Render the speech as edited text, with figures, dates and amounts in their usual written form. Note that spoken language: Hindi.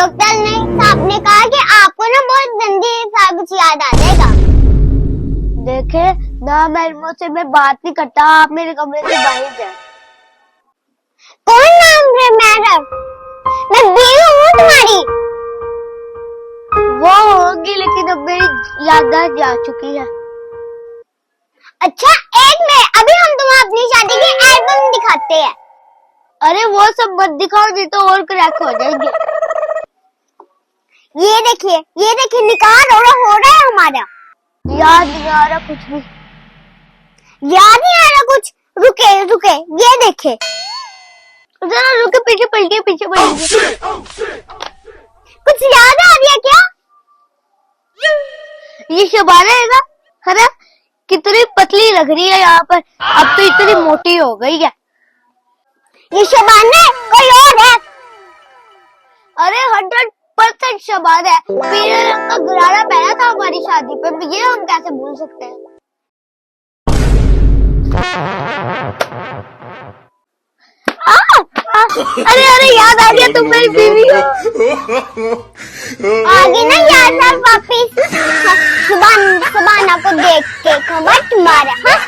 डॉक्टर ने साहब ने कहा कि आपको ना बहुत जल्दी सारा कुछ याद आ जाएगा। देखे ना, मैं से मैं बात नहीं करता, आप मेरे कमरे से बाहर जाए। कौन नाम है मैडम? मैं बीवी हूँ तुम्हारी। वो होगी, लेकिन अब मेरी याददाश्त जा चुकी है। अच्छा एक मिनट, अभी हम तुम्हें अपनी शादी के एल्बम दिखाते हैं। अरे वो सब मत दिखाओ, नहीं तो और क्रैक हो जाएंगे। ये देखिए निकाह हो रहा है हमारा। याद नहीं आ रहा कुछ भी। याद नहीं आ रहा कुछ? रुके ये देखे। जरा रुके, पीछे पलटिए। कुछ याद आ रहा क्या? ये शबाना है ना? कितनी पतली लग रही है यहाँ पर, अब तो इतनी मोटी हो गई है। ये शबाना है, कोई और है? अरे 100% शबाना है। पीले रंग का गरारा पहना था हमारी शादी पे, ये हम कैसे भूल सकते हैं। अरे याद आ गया, तुम मेरी बीवी हो। आगे ना याद है वापिस। शबाना को देख के खबर तुम्हारा। हाँ?